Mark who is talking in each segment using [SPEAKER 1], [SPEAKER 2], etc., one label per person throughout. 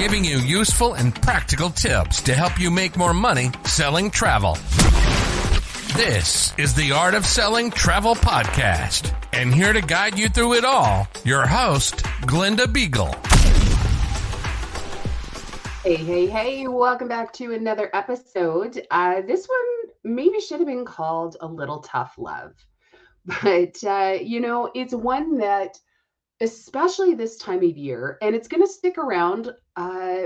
[SPEAKER 1] giving you useful and practical tips to help you make more money selling travel. This is the Art of Selling Travel Podcast. And here to guide you through it all, your host, Glenda Beagle.
[SPEAKER 2] Hey, welcome back to another episode. This one maybe should have been called A Little Tough Love. But, it's one that, especially this time of year, and it's going to stick around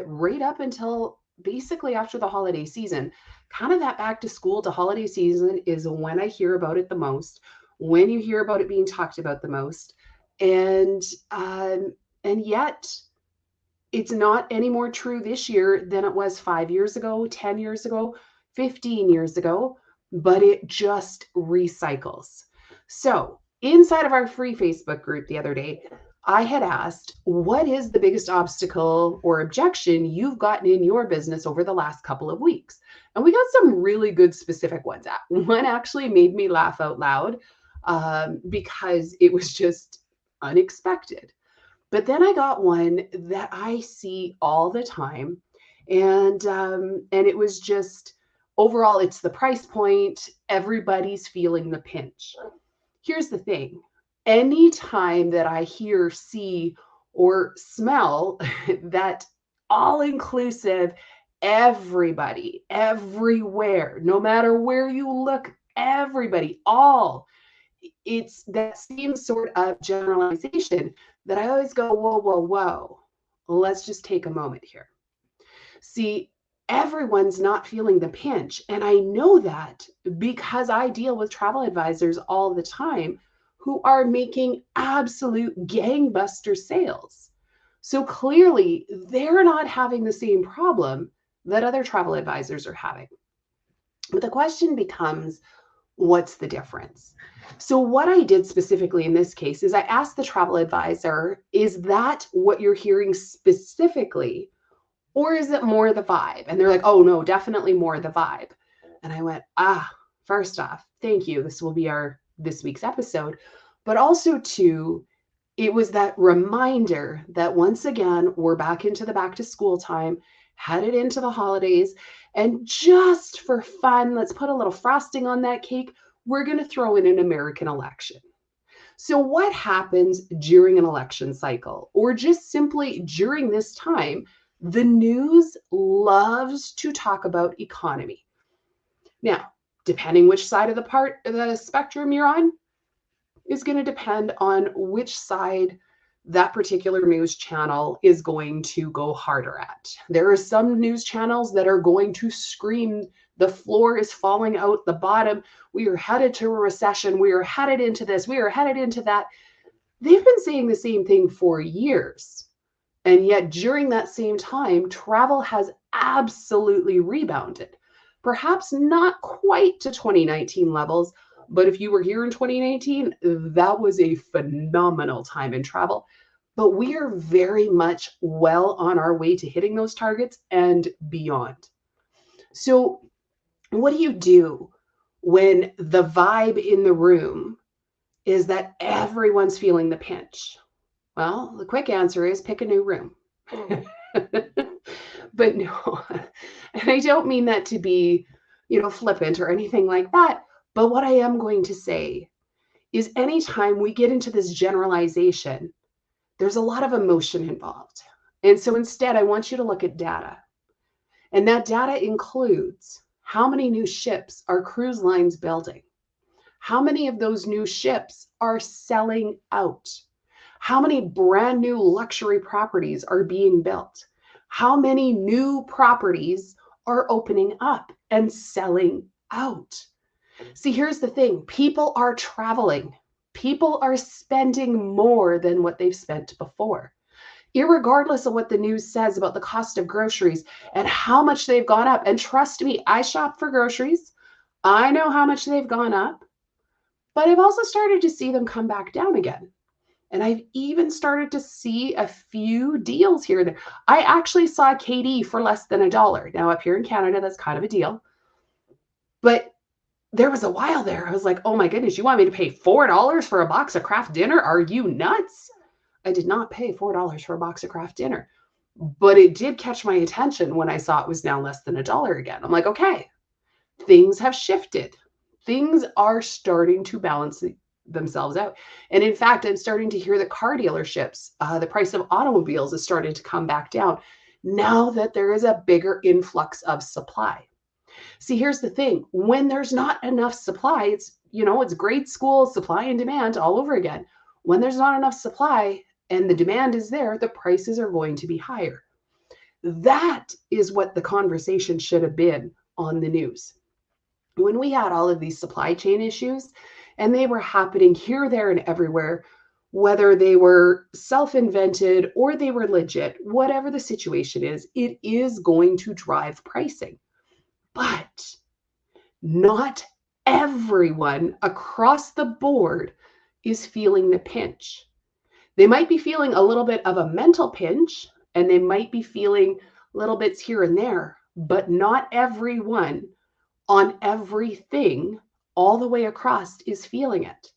[SPEAKER 2] right up until basically after the holiday season. Kind of that back to school to holiday season is when I hear about it the most, when you hear about it being talked about the most. And yet it's not any more true this year than it was 5 years ago, 10 years ago, 15 years ago, but it just recycles. So inside of our free Facebook group the other day, I had asked, what is the biggest obstacle or objection you've gotten in your business over the last couple of weeks? And we got some really good specific ones. One actually made me laugh out loud because it was just unexpected. But then I got one that I see all the time. And it was just, overall, it's the price point. Everybody's feeling the pinch. Here's the thing. Anytime that I hear, see, or smell that all-inclusive, everybody, everywhere, no matter where you look, everybody, all, it's that same sort of generalization that I always go, whoa. Let's just take a moment here. See, everyone's not feeling the pinch. And I know that because I deal with travel advisors all the time who are making absolute gangbuster sales. So clearly they're not having the same problem that other travel advisors are having. But the question becomes, what's the difference? So what I did specifically in this case is I asked the travel advisor, is that what you're hearing specifically, or is it more the vibe? And they're like, oh no, definitely more the vibe. And I went, first off, thank you. This will be this week's episode. But also too, it was that reminder that once again, we're back into the back to school time, headed into the holidays. And just for fun, let's put a little frosting on that cake. We're going to throw in an American election. So what happens during an election cycle, or just simply during this time? The news loves to talk about economy. Now, depending which side of the spectrum you're on is going to depend on which side that particular news channel is going to go harder at. There are some news channels that are going to scream, the floor is falling out the bottom. We are headed to a recession. We are headed into this. We are headed into that. They've been saying the same thing for years. And yet during that same time, travel has absolutely rebounded. Perhaps not quite to 2019 levels, but if you were here in 2019, that was a phenomenal time in travel. But we are very much well on our way to hitting those targets and beyond. So what do you do when the vibe in the room is that everyone's feeling the pinch? Well, the quick answer is pick a new room. But no, and I don't mean that to be, flippant or anything like that. But what I am going to say is anytime we get into this generalization, there's a lot of emotion involved. And so instead, I want you to look at data. And that data includes how many new ships are cruise lines building? How many of those new ships are selling out? How many brand new luxury properties are being built? How many new properties are opening up and selling out? See, here's the thing. People are traveling. People are spending more than what they've spent before. Irregardless of what the news says about the cost of groceries and how much they've gone up. And trust me, I shop for groceries. I know how much they've gone up. But I've also started to see them come back down again. And I've even started to see a few deals here and there. I actually saw KD for less than $1. Now up here in Canada, that's kind of a deal. But there was a while there, I was like, oh my goodness, you want me to pay $4 for a box of Kraft dinner? Are you nuts? I did not pay $4 for a box of Kraft dinner. But it did catch my attention when I saw it was now less than $1 again. I'm like, okay, things have shifted. Things are starting to balance themselves out. And in fact, I'm starting to hear that car dealerships, the price of automobiles is starting to come back down now that there is a bigger influx of supply. See, here's the thing. When there's not enough supply, it's grade school supply and demand all over again. When there's not enough supply and the demand is there, the prices are going to be higher. That is what the conversation should have been on the news. When we had all of these supply chain issues, and they were happening here, there, and everywhere, whether they were self-invented or they were legit, whatever the situation is, it is going to drive pricing. But not everyone across the board is feeling the pinch. They might be feeling a little bit of a mental pinch, and they might be feeling little bits here and there, but not everyone on everything all the way across is feeling it.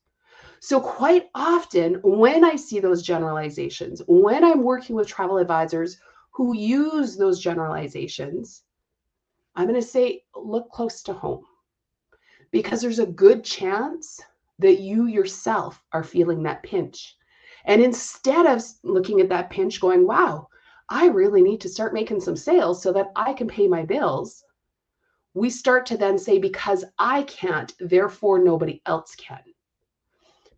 [SPEAKER 2] So quite often when I see those generalizations, when I'm working with travel advisors who use those generalizations, I'm going to say, look close to home, because there's a good chance that you yourself are feeling that pinch. And instead of looking at that pinch going, wow, I really need to start making some sales so that I can pay my bills, we start to then say, because I can't, therefore nobody else can.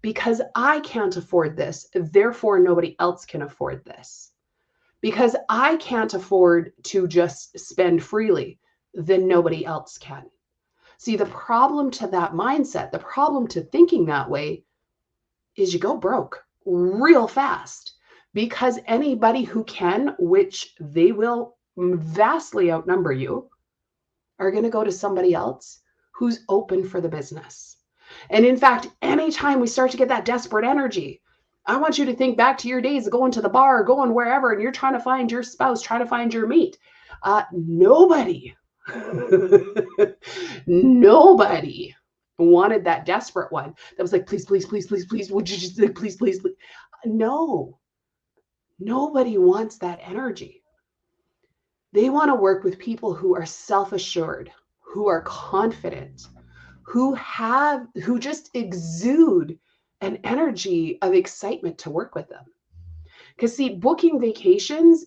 [SPEAKER 2] Because I can't afford this, therefore nobody else can afford this. Because I can't afford to just spend freely, then nobody else can. See, the problem to that mindset, the problem to thinking that way, is you go broke real fast, because anybody who can, which they will vastly outnumber you, are going to go to somebody else who's open for the business. And in fact, anytime we start to get that desperate energy, I want you to think back to your days of going to the bar, going wherever, and you're trying to find your spouse, trying to find your mate. Nobody wanted that desperate one that was like, please, please, please, please, please, would you just please, please, please. No, nobody wants that energy. They want to work with people who are self-assured, who are confident, who just exude an energy of excitement to work with them. Because see, booking vacations,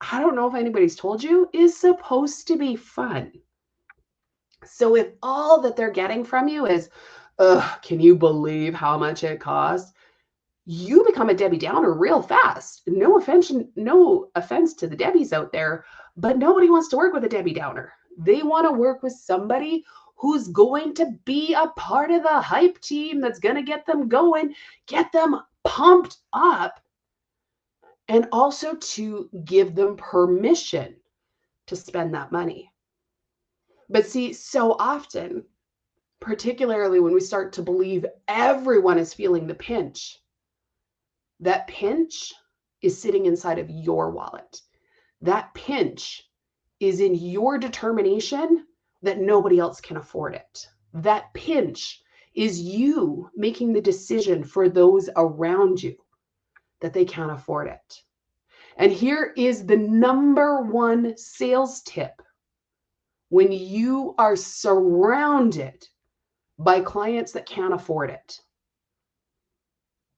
[SPEAKER 2] I don't know if anybody's told you, is supposed to be fun. So if all that they're getting from you is, can you believe how much it costs? You become a Debbie Downer real fast. No offense to the Debbies out there, but nobody wants to work with a Debbie Downer. They want to work with somebody who's going to be a part of the hype team, that's going to get them going, get them pumped up, and also to give them permission to spend that money. But see, so often, particularly when we start to believe everyone is feeling the pinch, that pinch is sitting inside of your wallet. That pinch is in your determination that nobody else can afford it. That pinch is you making the decision for those around you that they can't afford it. And here is the number one sales tip. When you are surrounded by clients that can't afford it,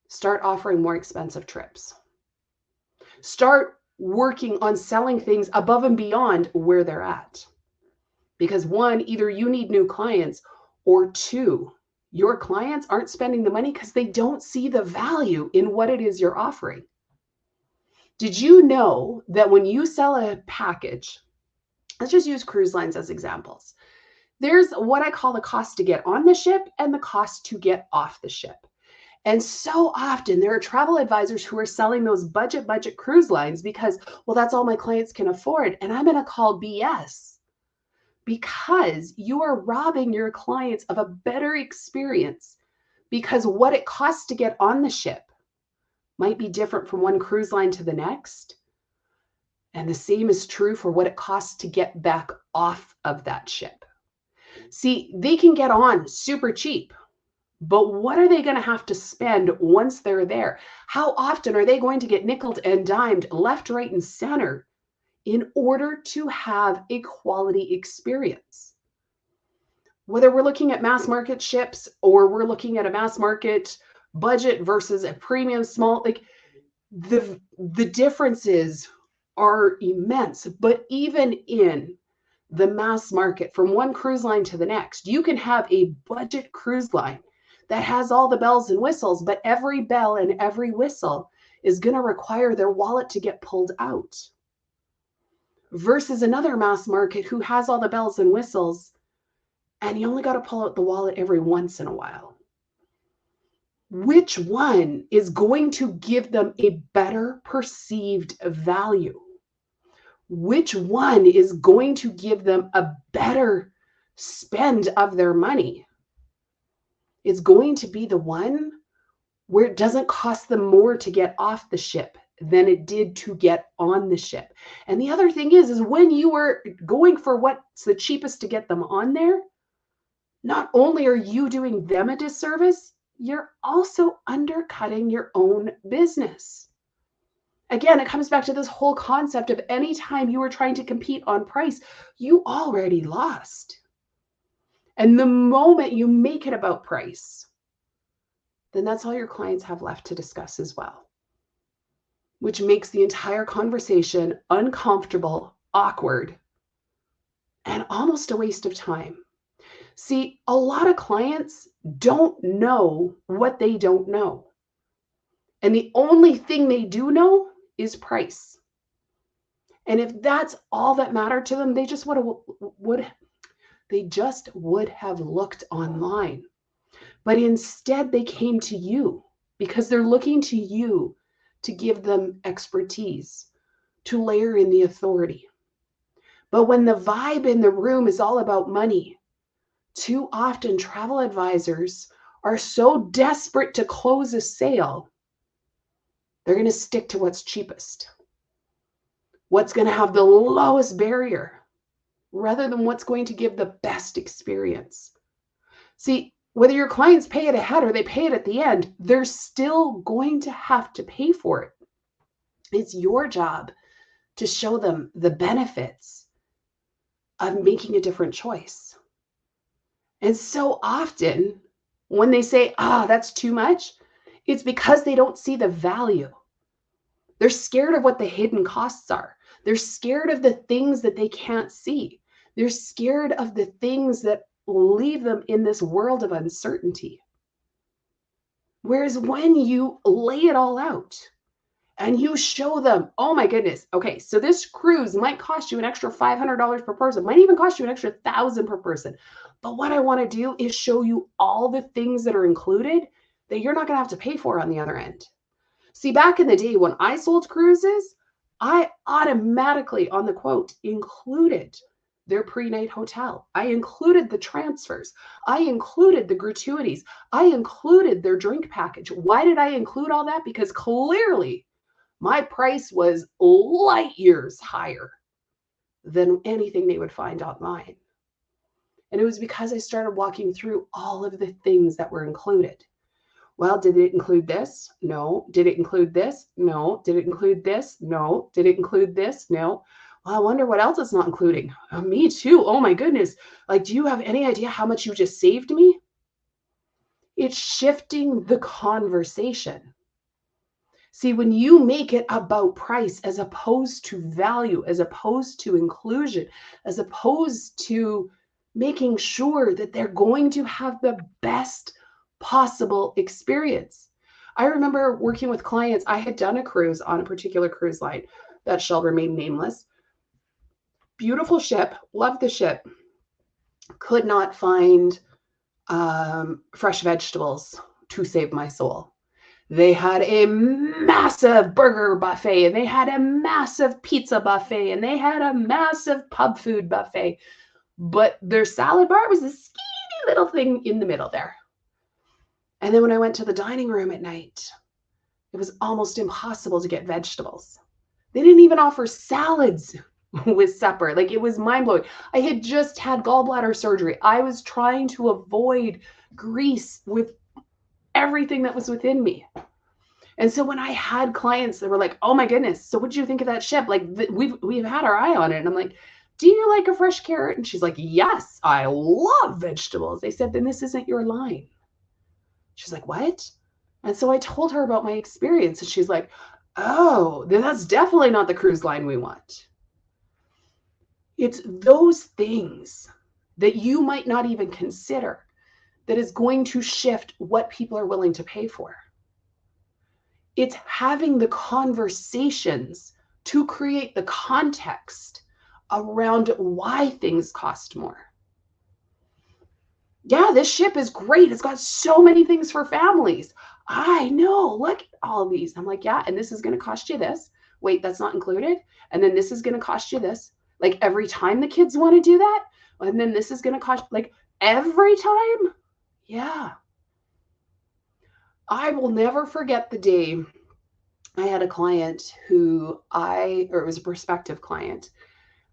[SPEAKER 2] start offering more expensive trips. Start working on selling things above and beyond where they're at. Because one, either you need new clients, or two, your clients aren't spending the money because they don't see the value in what it is you're offering. Did you know that when you sell a package, let's just use cruise lines as examples, there's what I call the cost to get on the ship and the cost to get off the ship. And so often there are travel advisors who are selling those budget cruise lines because, well, that's all my clients can afford. And I'm going to call BS, because you are robbing your clients of a better experience, because what it costs to get on the ship might be different from one cruise line to the next. And the same is true for what it costs to get back off of that ship. See, they can get on super cheap, But what are they going to have to spend once they're there? How often are they going to get nickeled and dimed left, right, and center in order to have a quality experience? Whether we're looking at mass market ships or we're looking at a mass market budget versus a premium small, like the differences are immense. But even in the mass market, from one cruise line to the next, you can have a budget cruise line that has all the bells and whistles, but every bell and every whistle is going to require their wallet to get pulled out, versus another mass market who has all the bells and whistles and you only got to pull out the wallet every once in a while. Which one is going to give them a better perceived value? Which one is going to give them a better spend of their money? It's going to be the one where it doesn't cost them more to get off the ship than it did to get on the ship. And the other thing is when you are going for what's the cheapest to get them on there, not only are you doing them a disservice, you're also undercutting your own business. Again, it comes back to this whole concept of anytime you are trying to compete on price, you already lost. And the moment you make it about price, then that's all your clients have left to discuss as well, which makes the entire conversation uncomfortable, awkward, and almost a waste of time. See, a lot of clients don't know what they don't know. And the only thing they do know is price. And if that's all that mattered to them, they just would have looked online. But instead they came to you because they're looking to you to give them expertise, to layer in the authority. But when the vibe in the room is all about money, too often travel advisors are so desperate to close a sale, they're going to stick to what's cheapest, what's going to have the lowest barrier, rather than what's going to give the best experience. See, whether your clients pay it ahead or they pay it at the end, they're still going to have to pay for it. It's your job to show them the benefits of making a different choice. And so often when they say, that's too much, it's because they don't see the value. They're scared of what the hidden costs are. They're scared of the things that they can't see. They're scared of the things that leave them in this world of uncertainty. Whereas when you lay it all out and you show them, oh my goodness, okay, so this cruise might cost you an extra $500 per person, might even cost you an extra $1,000 per person. But what I want to do is show you all the things that are included that you're not going to have to pay for on the other end. See, back in the day when I sold cruises, I automatically on the quote included their pre-night hotel. I included the transfers. I included the gratuities. I included their drink package. Why did I include all that? Because clearly my price was light years higher than anything they would find online. And it was because I started walking through all of the things that were included. Well, did it include this? No. Did it include this? No. Did it include this? No. Did it include this? No. Well, I wonder what else it's not including. Me too. Oh my goodness. Like, do you have any idea how much you just saved me? It's shifting the conversation. See, when you make it about price as opposed to value, as opposed to inclusion, as opposed to making sure that they're going to have the best possible experience. I remember working with clients. I had done a cruise on a particular cruise line that shall remain nameless. Beautiful ship, loved the ship, could not find fresh vegetables to save my soul. They had a massive burger buffet, and they had a massive pizza buffet, and they had a massive pub food buffet. But their salad bar was a skinny little thing in the middle there. And then when I went to the dining room at night, it was almost impossible to get vegetables. They didn't even offer salads with supper. Like, it was mind-blowing. I had just had gallbladder surgery. I was trying to avoid grease with everything that was within me. And so when I had clients that were like, oh my goodness, so what did you think of that ship? Like we've had our eye on it. And I'm like, do you like a fresh carrot? And she's like, yes, I love vegetables. They said, then this isn't your line. She's like, what? And so I told her about my experience. And she's like, oh, then that's definitely not the cruise line we want. It's those things that you might not even consider that is going to shift what people are willing to pay for. It's having the conversations to create the context around why things cost more. Yeah, this ship is great. It's got so many things for families. I know, look at all these. I'm like, yeah, and this is going to cost you this. Wait, that's not included. And then this is going to cost you this. Like every time the kids want to do that. And then this is going to cost, like every time. Yeah. I will never forget the day I had a client or it was a prospective client,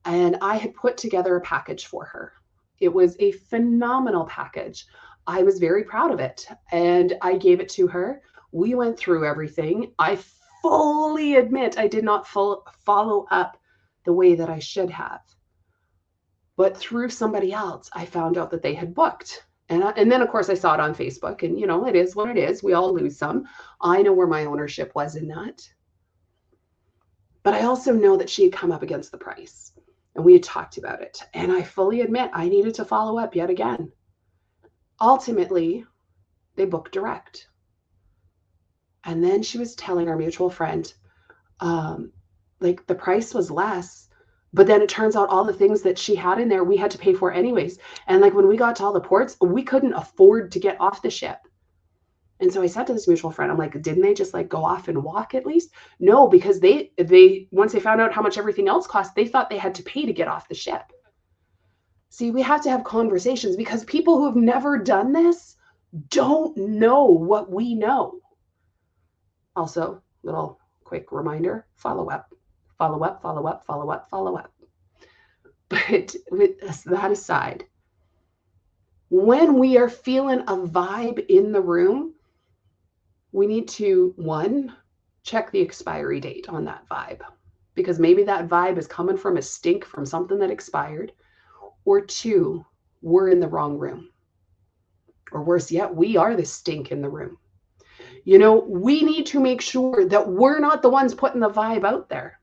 [SPEAKER 2] and I had put together a package for her. It was a phenomenal package. I was very proud of it, and I gave it to her. We went through everything. I fully admit I did not follow up the way that I should have. But through somebody else, I found out that they had booked. And then, of course, I saw it on Facebook, and, it is what it is. We all lose some. I know where my ownership was in that. But I also know that she had come up against the price, and we had talked about it. And I fully admit I needed to follow up yet again. Ultimately, they booked direct. And then she was telling our mutual friend, like the price was less. But then it turns out all the things that she had in there, we had to pay for anyways. And like when we got to all the ports, we couldn't afford to get off the ship. And so I said to this mutual friend, I'm like, didn't they just like go off and walk at least? No, because they once they found out how much everything else cost, they thought they had to pay to get off the ship. See, we have to have conversations because people who have never done this don't know what we know. Also, little quick reminder, follow up. Follow up, follow up, follow up, follow up. But with that aside, when we are feeling a vibe in the room, we need to, one, check the expiry date on that vibe. Because maybe that vibe is coming from a stink from something that expired. Or two, we're in the wrong room. Or worse yet, we are the stink in the room. We need to make sure that we're not the ones putting the vibe out there.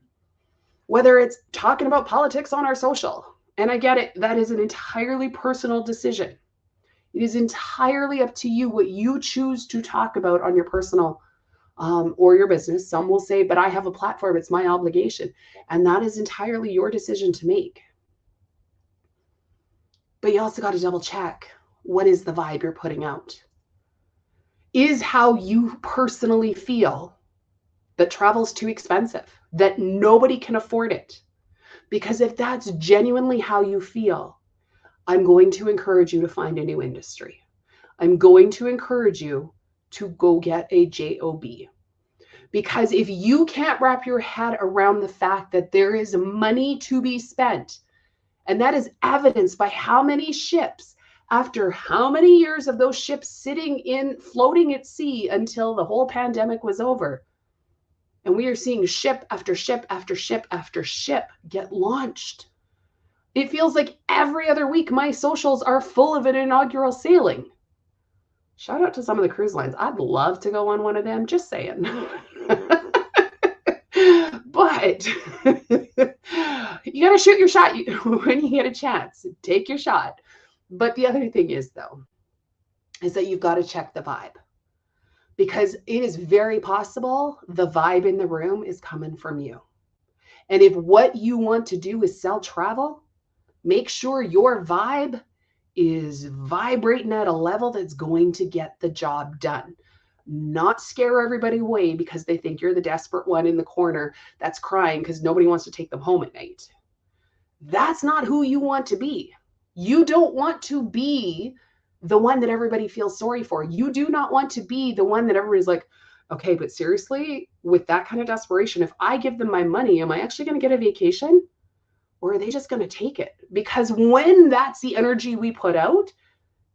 [SPEAKER 2] Whether it's talking about politics on our social, and I get it, that is an entirely personal decision. It is entirely up to you what you choose to talk about on your personal or your business. Some will say, but I have a platform, it's my obligation. And that is entirely your decision to make. But you also got to double check, what is the vibe you're putting out? Is how you personally feel that travel's too expensive, that nobody can afford it? Because if that's genuinely how you feel, I'm going to encourage you to find a new industry. I'm going to encourage you to go get a job. Because if you can't wrap your head around the fact that there is money to be spent, and that is evidenced by how many ships, after how many years of those ships floating at sea until the whole pandemic was over, and we are seeing ship after ship after ship after ship get launched. It feels like every other week my socials are full of an inaugural sailing. Shout out to some of the cruise lines. I'd love to go on one of them, just saying. But you got to shoot your shot when you get a chance. Take your shot. But the other thing is, though, is that you've got to check the vibe. Because it is very possible the vibe in the room is coming from you. And if what you want to do is sell travel, make sure your vibe is vibrating at a level that's going to get the job done. Not scare everybody away because they think you're the desperate one in the corner that's crying because nobody wants to take them home at night. That's not who you want to be. You don't want to be the one that everybody feels sorry for. You do not want to be the one that everybody's like, okay, but seriously, with that kind of desperation, if I give them my money, am I actually going to get a vacation? Or are they just going to take it? Because when that's the energy we put out,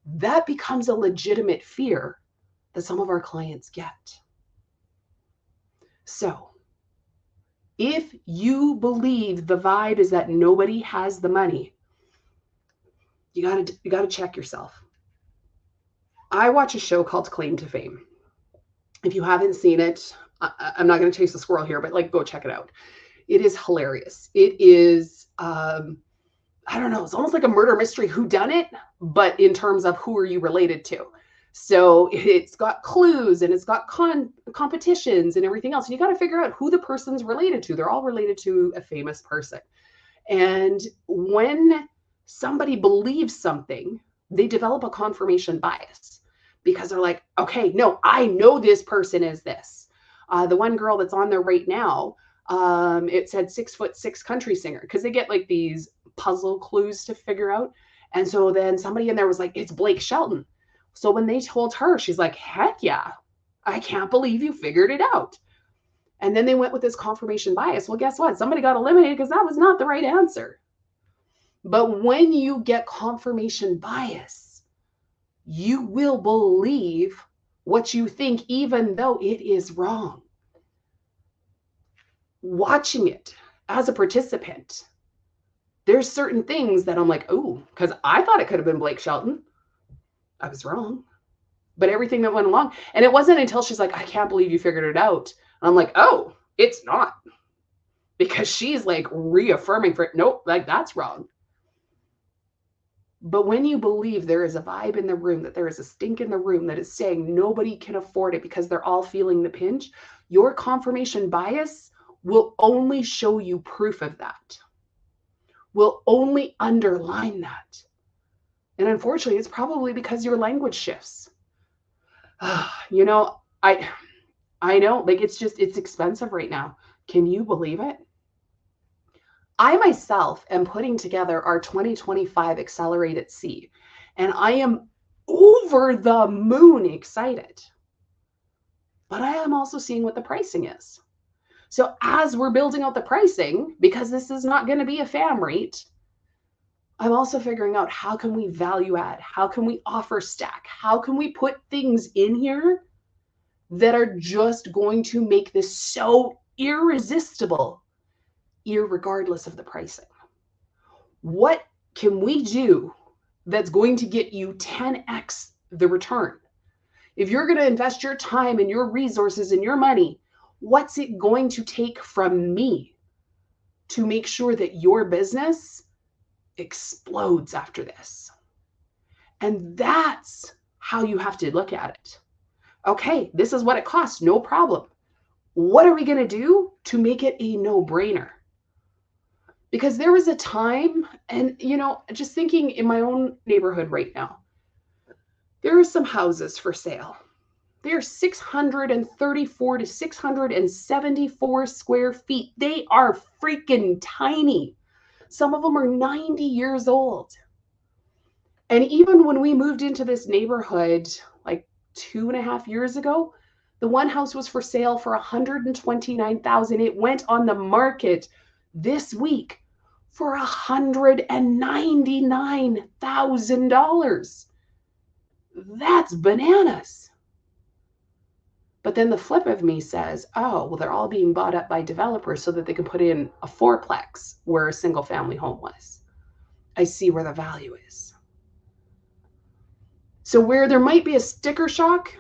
[SPEAKER 2] that becomes a legitimate fear that some of our clients get. So if you believe the vibe is that nobody has the money, you gotta check yourself. I watch a show called Claim to Fame. If you haven't seen it, I'm not going to chase the squirrel here, but go check it out. It is hilarious. It is, I don't know, it's almost like a murder mystery whodunit, but in terms of who are you related to. So it's got clues and it's got competitions and everything else. And you got to figure out who the person's related to. They're all related to a famous person. And when somebody believes something, they develop a confirmation bias because they're like, okay, no, I know this person is this. The one girl that's on there right now, it said 6'6" country singer, because they get like these puzzle clues to figure out. And so then somebody in there was like, it's Blake Shelton. So when they told her, she's like, heck yeah, I can't believe you figured it out. And then they went with this confirmation bias. Well, guess what? Somebody got eliminated because that was not the right answer. But when you get confirmation bias, you will believe what you think, even though it is wrong. Watching it as a participant, there's certain things that I'm like, oh, because I thought it could have been Blake Shelton. I was wrong. But everything that went along, and it wasn't until she's like, I can't believe you figured it out. And I'm like, oh, it's not. Because she's like reaffirming for it. Nope, like that's wrong. But when you believe there is a vibe in the room, that there is a stink in the room that is saying nobody can afford it because they're all feeling the pinch, your confirmation bias will only show you proof of that, will only underline that. And unfortunately, it's probably because your language shifts. You know, I know, like it's expensive right now. Can you believe it? I myself am putting together our 2025 Accelerate at Sea, and I am over the moon excited. But I am also seeing what the pricing is. So as we're building out the pricing, because this is not going to be a FAM rate, I'm also figuring out how can we value add? How can we offer stack? How can we put things in here that are just going to make this so irresistible, irregardless of the pricing? What can we do that's going to get you 10x the return? If you're going to invest your time and your resources and your money, what's it going to take from me to make sure that your business explodes after this? And that's how you have to look at it. Okay, this is what it costs, no problem. What are we going to do to make it a no-brainer? Because there was a time, and you know, just thinking in my own neighborhood right now, there are some houses for sale. They're 634 to 674 square feet. They are freaking tiny. Some of them are 90 years old. And even when we moved into this neighborhood like 2.5 years ago, the one house was for sale for $129,000. It went on the market this week for $199,000. That's bananas. But then the flip of me says, oh, well, they're all being bought up by developers so that they can put in a fourplex where a single family home was. I see where the value is. So where there might be a sticker shock,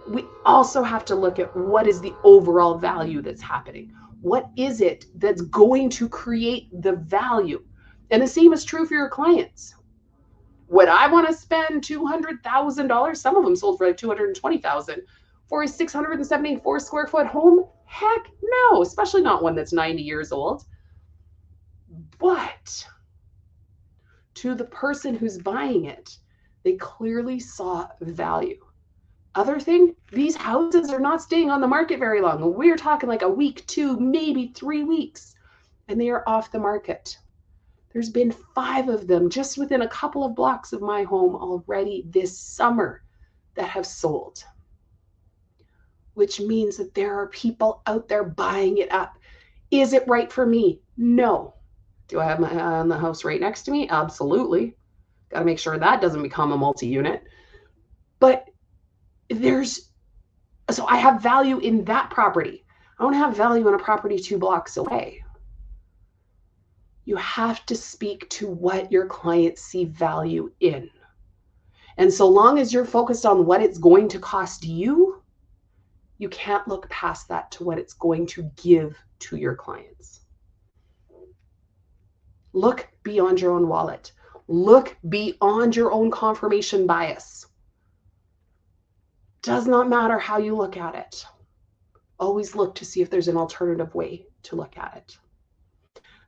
[SPEAKER 2] we also have to look at what is the overall value that's happening. What is it that's going to create the value? And the same is true for your clients. Would I want to spend $200,000? Some of them sold for like $220,000 for a 674 square foot home? Heck no, especially not one that's 90 years old. But to the person who's buying it, they clearly saw value. Other thing, these houses are not staying on the market very long. We're talking like a week, 2, maybe 3 weeks, and they are off the market. There's been 5 of them just within a couple of blocks of my home already this summer that have sold, which means that there are people out there buying it up. Is it right for me? No. Do I have my eye on the house right next to me? Absolutely. Got to make sure that doesn't become a multi-unit. But So I have value in that property. I don't have value in a property 2 blocks away. You have to speak to what your clients see value in. And so long as you're focused on what it's going to cost you, you can't look past that to what it's going to give to your clients. Look beyond your own wallet. Look beyond your own confirmation bias. Does not matter how you look at it. Always look to see if there's an alternative way to look at it.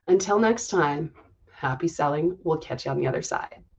[SPEAKER 2] Until next time, happy selling. We'll catch you on the other side.